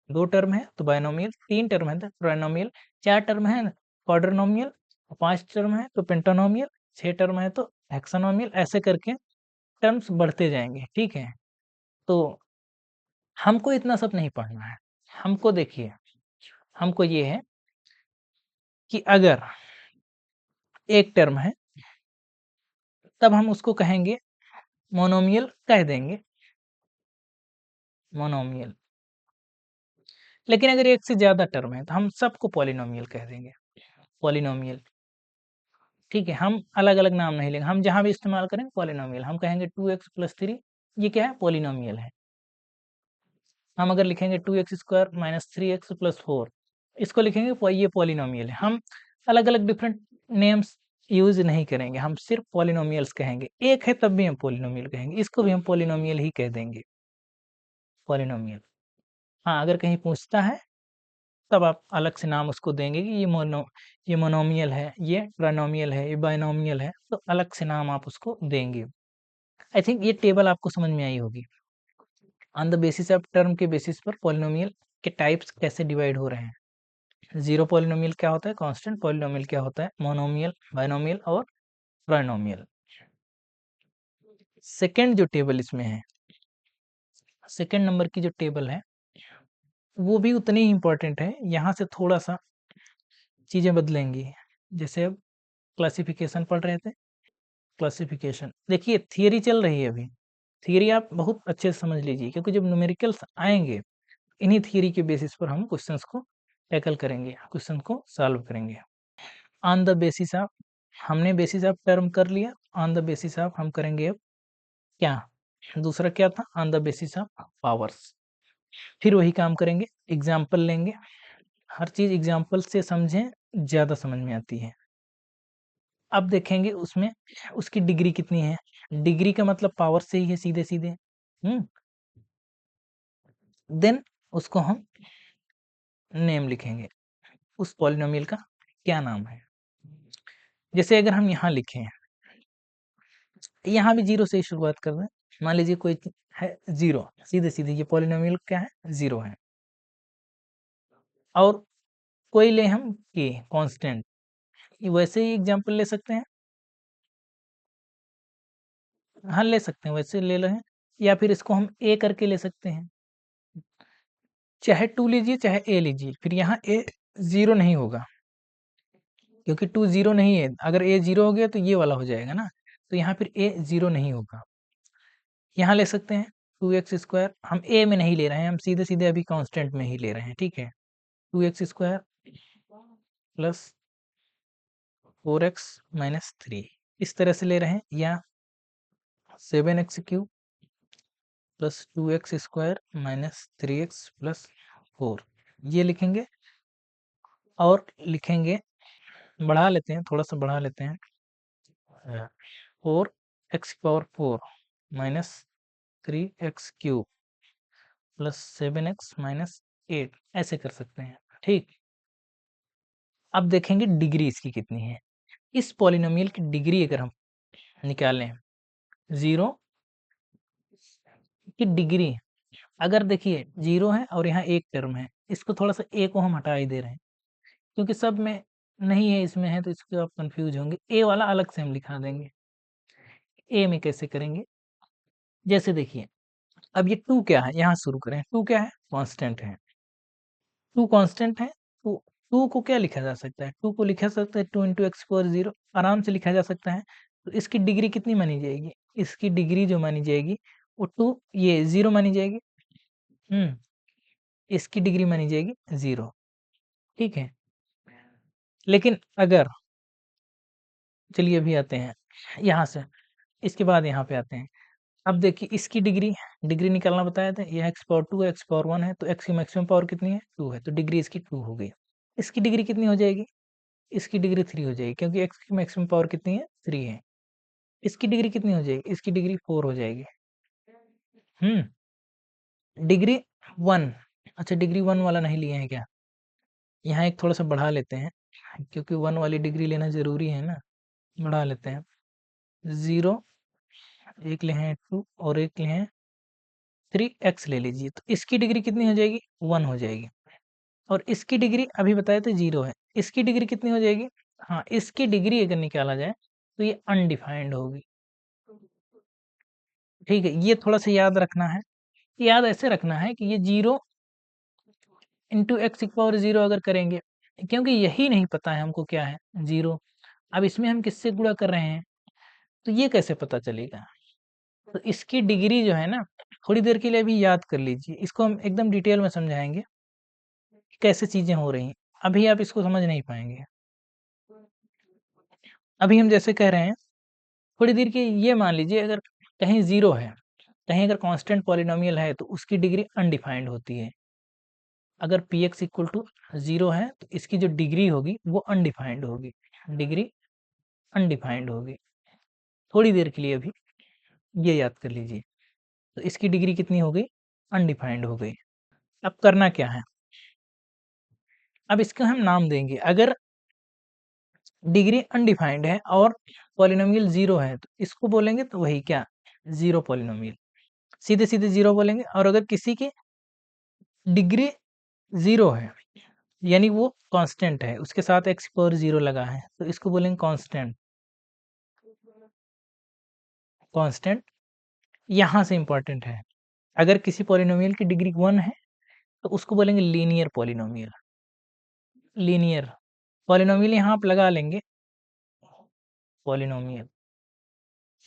2 टर्म है तो बायनोमियल, 3 टर्म है तो ट्राइनोमियल, 4 टर्म है क्वाड्रिनोमियल, 5 टर्म है तो पेंटानोमियल, 6 टर्म है तो हेक्सानोमियल। ऐसे करके टर्म्स बढ़ते जाएंगे, ठीक है। तो हमको इतना सब नहीं पढ़ना है। हमको देखिए, हमको ये है कि अगर एक टर्म है तब हम उसको कहेंगे मोनोमियल, कह देंगे मोनोमियल। लेकिन अगर एक से ज्यादा टर्म है तो हम सबको पॉलिनोमियल कह देंगे, पॉलिनोमियल, ठीक है। हम अलग अलग नाम नहीं लेंगे, हम जहां भी इस्तेमाल करेंगे पॉलिनोमियल, हम कहेंगे 2x+3, ये क्या है? पॉलिनोमियल है। हम अगर लिखेंगे 2x² माइनस 3x+4, इसको लिखेंगे ये पॉलिनोमियल है। हम अलग अलग डिफरेंट नेम्स यूज नहीं करेंगे, हम सिर्फ पॉलिनोमियल्स कहेंगे। एक है तब भी हम पॉलिनोमियल कहेंगे, इसको भी हम पॉलिनोमियल ही कह देंगे, पॉलिनोमियल। हाँ, अगर कहीं पूछता है तब आप अलग से नाम उसको देंगे कि ये मोनोमियल है, ये ट्राइनोमियल है, ये बाइनोमियल है, तो अलग से नाम आप उसको देंगे। आई थिंक ये टेबल आपको समझ में आई होगी। On the basis of term के बेसिस पर पॉलिनोमियल के टाइप्स कैसे डिवाइड हो रहे हैं। जीरो पॉलिनोमियल क्या होता है, कांस्टेंट पॉलिनोमियल क्या होता है, मोनोमियल, बाइनोमियल और ट्राइनोमियल। सेकंड जो टेबल इसमें है, सेकंड नंबर की जो टेबल है वो भी उतनी ही इंपॉर्टेंट है। यहाँ से थोड़ा सा चीजें बदलेंगी। जैसे अब क्लासिफिकेशन पढ़ रहे थे, क्लासिफिकेशन देखिए थियरी चल रही है अभी। थियरी आप बहुत अच्छे से समझ लीजिए, क्योंकि जब न्यूमेरिकल्स आएंगे इन्हीं थियरी के बेसिस पर हम क्वेश्चंस को टैकल करेंगे, क्वेश्चन को सॉल्व करेंगे। ऑन द बेसिस ऑफ, हमने बेसिस ऑफ टर्म कर लिया, ऑन द बेसिस ऑफ हम करेंगे अब क्या, दूसरा क्या था, on the basis of powers. फिर वही काम करेंगे, एग्जाम्पल लेंगे, हर चीज एग्जाम्पल से समझें, ज्यादा समझ में आती है। अब देखेंगे उसमें उसकी डिग्री कितनी है। डिग्री का मतलब पावर से ही है सीधे सीधे। देन उसको हम नेम लिखेंगे, उस पॉलिनोमियल का क्या नाम है। जैसे अगर हम यहाँ लिखें, यहाँ भी जीरो से ही शुरुआत कर दें। मान लीजिए कोई है जीरो, सीधे सीधे ये पॉलिनोमियल क्या है, जीरो है। और कोई ले हम के कांस्टेंट, वैसे ही एग्जांपल ले सकते हैं। हाँ ले सकते हैं, वैसे ले रहे हैं, या फिर इसको हम ए करके ले सकते हैं। चाहे टू लीजिए चाहे ए लीजिए, फिर यहाँ ए जीरो नहीं होगा, क्योंकि टू जीरो नहीं है। अगर ए जीरो हो गया तो ये वाला हो जाएगा ना, तो यहाँ फिर ए जीरो नहीं होगा। यहाँ ले सकते हैं 2x², हम ए में नहीं ले रहे हैं, हम सीधे सीधे अभी कांस्टेंट में ही ले रहे हैं, ठीक है। 2x² प्लस 4x-3 इस तरह से ले रहे हैं, या 7x³ plus 2x² minus 3x plus 4 ये लिखेंगे। और लिखेंगे, बढ़ा लेते हैं, थोड़ा सा बढ़ा लेते हैं, 4x⁴ minus 3x³ plus 7x minus 8 ऐसे कर सकते हैं, ठीक। अब देखेंगे डिग्री इसकी कितनी है। इस पॉलिनोमियल की डिग्री अगर हम निकालें, जीरो की डिग्री, अगर देखिए जीरो है और यहाँ एक टर्म है, इसको थोड़ा सा ए को हम हटा ही दे रहे हैं, क्योंकि सब में नहीं है, इसमें है, तो इसको आप कंफ्यूज होंगे। ए वाला अलग से हम लिखा देंगे। ए में कैसे करेंगे, जैसे देखिए अब ये टू क्या है, यहाँ शुरू करें, टू क्या है, कांस्टेंट है। टू कांस्टेंट है तो टू को क्या लिखा जा सकता है, टू को लिखा सकता है 2 × x⁴, आराम से लिखा जा सकता है। तो इसकी डिग्री कितनी मानी जाएगी, इसकी डिग्री जो मानी जाएगी वो टू, ये जीरो मानी जाएगी। इसकी डिग्री मानी जाएगी जीरो, ठीक है। लेकिन अगर, चलिए अभी आते हैं यहाँ से, इसके बाद यहाँ पे आते हैं। अब देखिए इसकी डिग्री, डिग्री निकालना बताया था, ये x⁴2 है, x⁴1 है, तो x की मैक्सिमम पावर कितनी है, 2 है, तो डिग्री इसकी 2 हो गई। इसकी डिग्री कितनी हो जाएगी, इसकी डिग्री 3 हो जाएगी, क्योंकि x की मैक्सिमम पावर कितनी है, 3 है। इसकी डिग्री कितनी हो जाएगी, इसकी डिग्री 4 हो जाएगी। डिग्री 1, अच्छा डिग्री 1 वाला नहीं लिए हैं क्या, यहाँ एक थोड़ा सा बढ़ा लेते हैं, क्योंकि 1 वाली डिग्री लेना जरूरी है ना, बढ़ा लेते हैं। 0, एक ले हैं 2 और एक ले हैं 3x ले लीजिए, तो इसकी डिग्री कितनी हो जाएगी, 1 हो जाएगी। और इसकी डिग्री अभी बताए थे 0 है, इसकी डिग्री कितनी हो जाएगी, हाँ इसकी डिग्री अगर निकाला जाए तो ये अनडिफाइंड होगी, ठीक है। ये थोड़ा सा याद रखना है, याद ऐसे रखना है कि ये 0 इंटू x⁴0 अगर करेंगे, क्योंकि यही नहीं पता है हमको क्या है, 0। अब इसमें हम किससे गुणा कर रहे हैं, तो ये कैसे पता चलेगा। तो इसकी डिग्री जो है ना, थोड़ी देर के लिए अभी याद कर लीजिए, इसको हम एकदम डिटेल में समझाएंगे कि कैसे चीजें हो रही हैं। अभी आप इसको समझ नहीं पाएंगे। अभी हम जैसे कह रहे हैं, थोड़ी देर के ये मान लीजिए, अगर कहीं 0 है, कहीं अगर कांस्टेंट पॉलिनोमियल है, तो उसकी डिग्री अनडिफाइंड होती है। अगर px इक्वल टू 0 है तो इसकी जो डिग्री होगी वो अनडिफाइंड होगी, डिग्री अनडिफाइंड होगी। थोड़ी देर के लिए अभी ये याद कर लीजिए, तो इसकी डिग्री कितनी हो गई, अनडिफाइंड हो गई। अब करना क्या है, अब इसका हम नाम देंगे। अगर डिग्री अनडिफाइंड है और पॉलिनोमियल 0 है तो इसको बोलेंगे तो वही क्या, 0 पॉलिनोमियल, सीधे-सीधे 0 बोलेंगे। और अगर किसी की डिग्री 0 है यानी वो कांस्टेंट है, उसके साथ x पावर 0 लगा है तो इसको बोलेंगे कांस्टेंट। कांस्टेंट यहाँ से इंपॉर्टेंट है। अगर किसी पॉलिनोमियल की डिग्री 1 है तो उसको बोलेंगे लीनियर पॉलिनोमियल। लीनियर पॉलिनोमियल यहाँ आप लगा लेंगे, पॉलिनोमियल,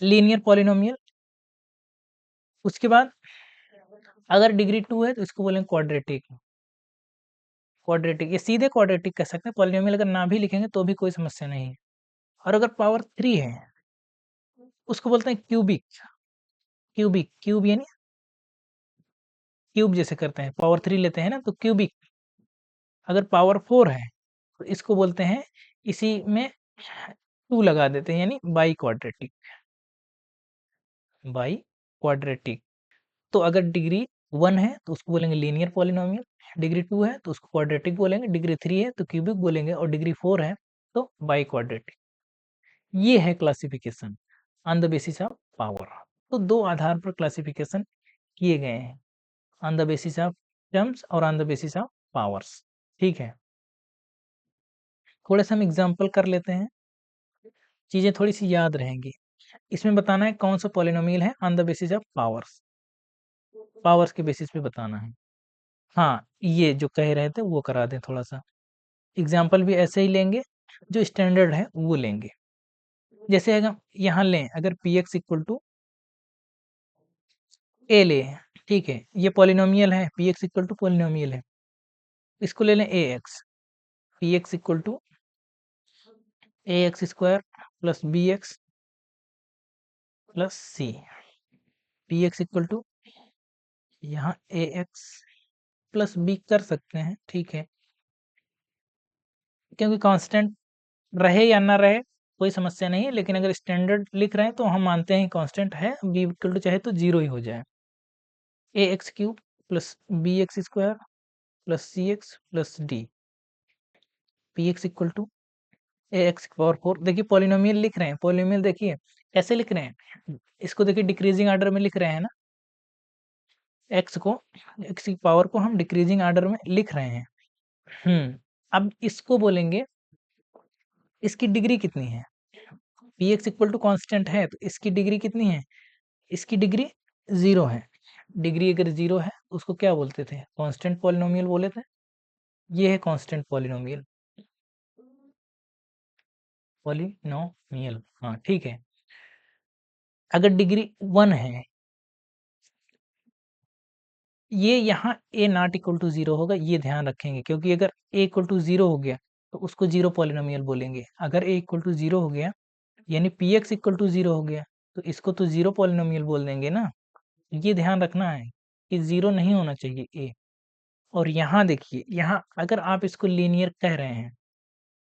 लीनियर पॉलिनोमियल। उसके बाद अगर डिग्री 2 है तो इसको बोलेंगे क्वाड्रेटिक। क्वाड्रेटिक, ये सीधे क्वाड्रेटिक कह सकते हैं, पॉलिनोमियल अगर ना भी लिखेंगे तो भी कोई समस्या नहीं है। और अगर पावर 3 है उसको बोलते हैं क्यूबिक। क्यूबिक, क्यूब यानी क्यूब जैसे करते हैं, पावर 3 लेते हैं ना तो क्यूबिक। अगर पावर 4 है तो इसको बोलते हैं, इसी में 2 लगा देते हैं यानी बाई क्वाड्रेटिक। By quadratic. तो अगर डिग्री 1 है तो उसको बोलेंगे लीनियर पॉलिनोमियल, डिग्री 2 है तो उसको क्वाड्रेटिक बोलेंगे, डिग्री 3 है तो क्यूबिक बोलेंगे और डिग्री 4 है तो बाई क्वाड्रेटिक। ये है classification on the basis of power. तो दो आधार पर क्लासिफिकेशन किए गए हैं, on the basis of terms और on the basis of powers. ठीक है, थोड़े से हम एग्जाम्पल कर लेते हैं, चीजें थोड़ी सी याद रहेंगी। इसमें बताना है कौन सा पॉलिनोमियल है on the basis of powers, powers के बेसिस पे बताना है। हाँ, ये जो कह रहे थे वो करा दें थोड़ा सा। एग्जाम्पल भी ऐसे ही लेंगे, जो स्टैंडर्ड है वो लेंगे। जैसे अगर यहाँ लें, अगर p x equal to a ले, ठीक है, ये पॉलिनोमियल है, P x equal to polynomial है, इसको ले लें a x. P x equal to a x square plus b x plus c. P x equal to यहाँ ए एक्स प्लस बी कर सकते हैं, ठीक है, क्योंकि कांस्टेंट रहे या ना रहे कोई समस्या नहीं है, लेकिन अगर स्टैंडर्ड लिख रहे हैं तो हम मानते हैं कांस्टेंट है, बी इक्वल टू चाहे तो 0 ही हो जाए। A x cube plus b x square plus c x plus d. P x equal to a x power 4। देखिए पॉलिनोमियल लिख रहे हैं, पॉलिनोमियल देखिए कैसे लिख रहे हैं, इसको देखिए डिक्रीजिंग आर्डर में लिख रहे हैं ना, एक्स को, एक्स की पावर को हम डिक्रीजिंग आर्डर में लिख रहे हैं। अब इसको बोलेंगे, इसकी डिग्री कितनी है, P x equal to constant है तो इसकी डिग्री कितनी है, इसकी डिग्री 0 है। डिग्री अगर 0 है तो उसको क्या बोलते थे, कांस्टेंट पॉलिनोमियल बोले थे। ये है कांस्टेंट पॉलिनोमियल, पॉलिनोमियल, हाँ ठीक है। अगर डिग्री 1 है, ये यहाँ ए नॉट इक्वल टू 0 होगा, ये ध्यान रखेंगे, क्योंकि अगर ए इक्वल टू 0 हो गया तो उसको 0 पॉलिनोमियल बोलेंगे। अगर ए इक्वल टू 0 हो गया यानी पी एक्स इक्वल टू 0 हो गया तो इसको तो 0 पॉलिनोमियल बोल देंगे ना। ये ध्यान रखना है कि 0 नहीं होना चाहिए ए। और यहाँ देखिए, यहाँ अगर आप इसको लीनियर कह रहे हैं,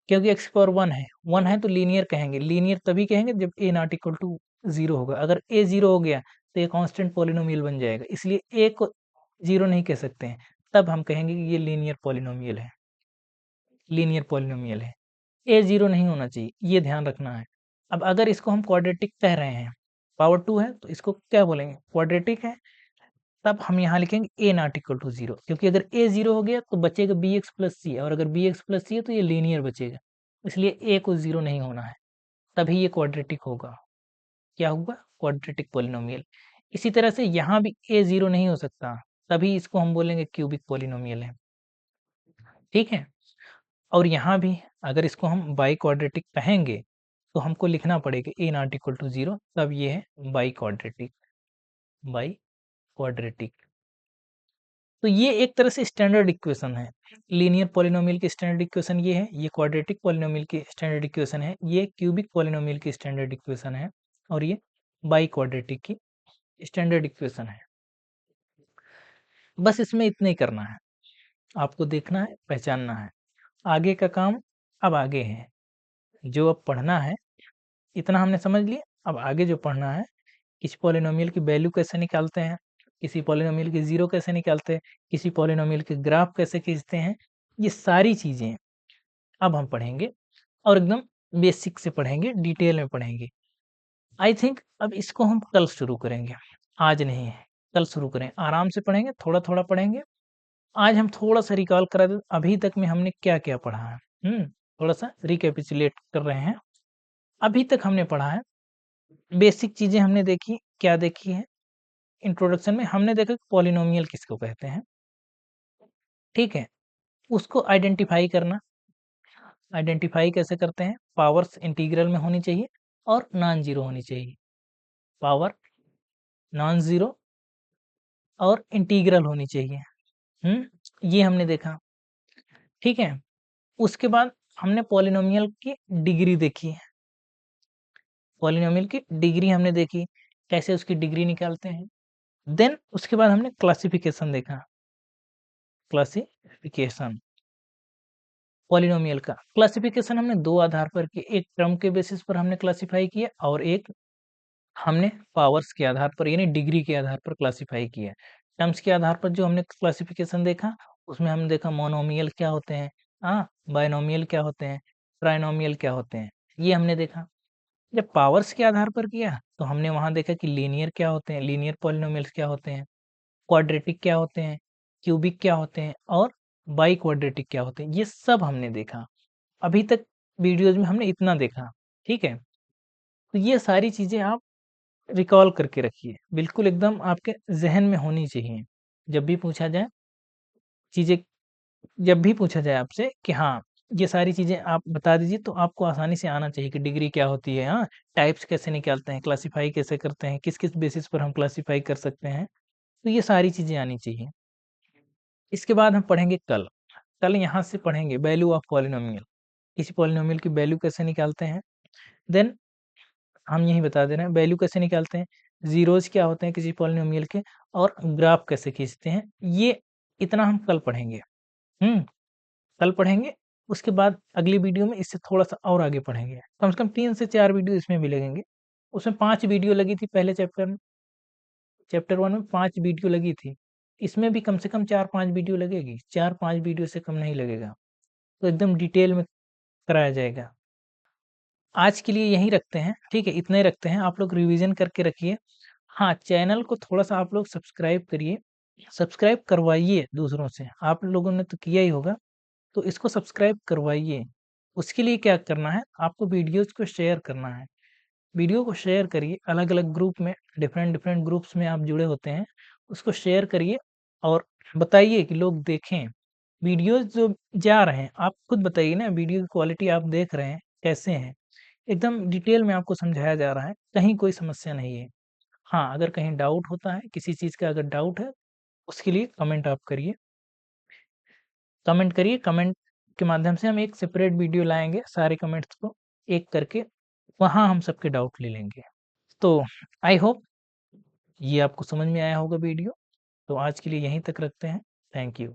क्योंकि एक्स पावर 1 है तो लीनियर कहेंगे। लीनियर तभी कहेंगे जब ए नॉट इक्वल टू 0 होगा। अगर ए 0 हो गया तो ये कांस्टेंट पॉलिनोमियल बन जाएगा, इसलिए ए को 0 नहीं कह सकते हैं, तब हम कहेंगे कि ये लीनियर पॉलिनोमियल है, लीनियर पॉलिनोमियल है। ए 0 नहीं होना चाहिए, ये ध्यान रखना है। अब अगर इसको हम क्वाड्रेटिक कह रहे हैं, पावर 2 है तो इसको क्या बोलेंगे, क्वाड्रेटिक है, तब हम यहाँ लिखेंगे ए नॉट इक्वल टू 0, क्योंकि अगर ए 0 हो गया तो बचेगा बी एक्स प्लस सी, और अगर बी एक्स प्लस सी है तो ये लीनियर बचेगा, इसलिए ए को 0 नहीं होना है, तभी ये क्वाड्रेटिक होगा। क्या होगा, क्वाड्रेटिक पॉलिनोमियल। इसी तरह से यहाँ भी ए 0 नहीं हो सकता, तभी इसको हम बोलेंगे क्यूबिक पॉलिनोमियल है, ठीक है। और यहाँ भी अगर इसको हम बाई क्वाड्रेटिक कहेंगे तो हमको लिखना पड़ेगा ए नॉट इक्वल टू 0, तब ये है बाई क्वाड्रेटिक, बाई क्वाड्रेटिक। तो ये एक तरह से स्टैंडर्ड इक्वेशन है। लीनियर पॉलिनोमियल की स्टैंडर्ड इक्वेशन ये है, ये क्वाड्रेटिक पॉलिनोमियल की स्टैंडर्ड इक्वेशन है, ये क्यूबिक पॉलिनोमियल की स्टैंडर्ड इक्वेशन है, और ये बाई क्वाड्रेटिक की स्टैंडर्ड इक्वेशन है। बस इसमें इतना ही करना है, आपको देखना है, पहचानना है। आगे का काम अब आगे है, जो अब पढ़ना है, इतना हमने समझ लिया। अब आगे जो पढ़ना है, किसी पॉलिनोमियल की वैल्यू कैसे निकालते हैं, किसी पॉलिनोमियल की 0 कैसे निकालते हैं, किसी पॉलिनोमियल के ग्राफ कैसे खींचते हैं, ये सारी चीज़ें अब हम पढ़ेंगे और एकदम बेसिक से पढ़ेंगे, डिटेल में पढ़ेंगे। आई थिंक अब इसको हम कल शुरू करेंगे, आज नहीं है, कल शुरू करें। आराम से पढ़ेंगे, थोड़ा-थोड़ा पढ़ेंगे। आज हम थोड़ा-सा रिकॉल करा दें, अभी तक में हमने क्या-क्या पढ़ा है। थोड़ा-सा रिकैपिचुलेट कर रहे हैं। अभी तक हमने पढ़ा है, बेसिक चीज़ें हमने देखी, क्या देखी है? इंट्रोडक्शन में हमने देखा कि पॉलिनोमियल किसको कहते हैं, ठीक है? उसको आइडेंटिफ़ाई करना, आइडेंटिफ़ाई कैसे करते हैं? पावर्स इंटीग्रल में होनी चाहिए और नॉन ज़ीरो होनी चाहिए। पावर नॉन ज़ीरो और इंटीग्रल होनी चाहिए। ये हमने देखा, ठीक है? उसके बाद हमने पॉलिनोमियल की डिग्री देखी, पॉलिनोमियल की डिग्री हमने देखी, कैसे उसकी डिग्री निकालते हैं। देन उसके बाद हमने क्लासिफिकेशन देखा, क्लासिफिकेशन पॉलिनोमियल का। क्लासिफिकेशन हमने 2 आधार पर किए, एक टर्म के बेसिस पर हमने क्लासिफाई किया और एक हमने पावर्स के आधार पर यानी डिग्री के आधार पर क्लासिफाई किया। टर्म्स के आधार पर जो हमने क्लासिफिकेशन देखा, उसमें हमने देखा मोनोमियल क्या होते हैं, बायनोमियल क्या होते हैं, ट्राइनोमियल क्या होते हैं, ये हमने देखा। जब पावर्स के आधार पर किया, तो हमने वहाँ देखा कि लीनियर क्या होते हैं, लीनियर पॉलिनोमियल्स क्या होते हैं, क्वाड्रेटिक क्या होते हैं, क्यूबिक क्या होते हैं और बाई क्वाड्रेटिक क्या होते हैं, ये सब हमने देखा। अभी तक वीडियोज़ में हमने इतना देखा, ठीक है? तो ये सारी चीज़ें आप रिकॉल करके रखिए, बिल्कुल एकदम आपके ज़हन में होनी चाहिए। जब भी पूछा जाए चीज़ें जब भी पूछा जाए आपसे कि हाँ, ये सारी चीज़ें आप बता दीजिए, तो आपको आसानी से आना चाहिए कि डिग्री क्या होती है, टाइप्स कैसे निकालते हैं, क्लासिफ़ाई कैसे करते हैं, किस-किस बेसिस पर हम क्लासिफ़ाई कर सकते हैं, तो ये सारी चीज़ें आनी चाहिए। इसके बाद हम पढ़ेंगे कल, कल यहाँ से पढ़ेंगे वैल्यू ऑफ पॉलिनोमियल, किसी पॉलिनोमियल की वैल्यू कैसे निकालते हैं। देन हम यही बता दे रहे हैं वैल्यू कैसे निकालते हैं, ज़ीरोज़ क्या होते हैं किसी पॉलिनोमियल के और ग्राफ कैसे खींचते हैं, ये इतना हम कल पढ़ेंगे। हुँ, कल पढ़ेंगे, उसके बाद अगली वीडियो में इससे थोड़ा-सा और आगे पढ़ेंगे। कम से कम 3 से 4 वीडियो इसमें भी लगेंगे। उसमें 5 वीडियो लगी थी पहले चैप्टर में, चैप्टर 1 में 5 वीडियो लगी थी। इसमें भी कम से कम 4-5 वीडियो लगेगी, 4-5 वीडियो से कम नहीं लगेगा। तो एकदम डिटेल में कराया जाएगा। आज के लिए यहीं रखते हैं, ठीक है? इतना ही रखते हैं, आप लोग रिवीज़न करके रखिए। हाँ, चैनल को थोड़ा-सा आप लोग सब्सक्राइब करिए, सब्सक्राइब करवाइए दूसरों से, आप लोगों ने तो किया ही होगा, तो इसको सब्सक्राइब करवाइए। उसके लिए क्या करना है, आपको वीडियोज़ को शेयर करना है। वीडियो को शेयर करिए, अलग-अलग ग्रुप में, डिफरेंट-डिफरेंट ग्रुप्स में आप जुड़े होते हैं, उसको शेयर करिए और बताइए कि लोग देखें। वीडियोज़ जो जा रहे हैं, आप खुद बताइए ना वीडियो की क्वालिटी आप देख रहे हैं, कैसे हैं? एकदम डिटेल में आपको समझाया जा रहा है, कहीं कोई समस्या नहीं है। हाँ, अगर कहीं डाउट होता है, किसी चीज़ का अगर डाउट है, उसके लिए कमेंट आप करिए। कमेंट करिए, कमेंट के माध्यम से हम एक सेपरेट वीडियो लाएँगे, सारे कमेंट्स को एक करके, वहाँ हम सबके डाउट ले लेंगे। तो आई होप ये आपको समझ में आया होगा वीडियो, तो आज के लिए यहीं तक रखते हैं। Thank you.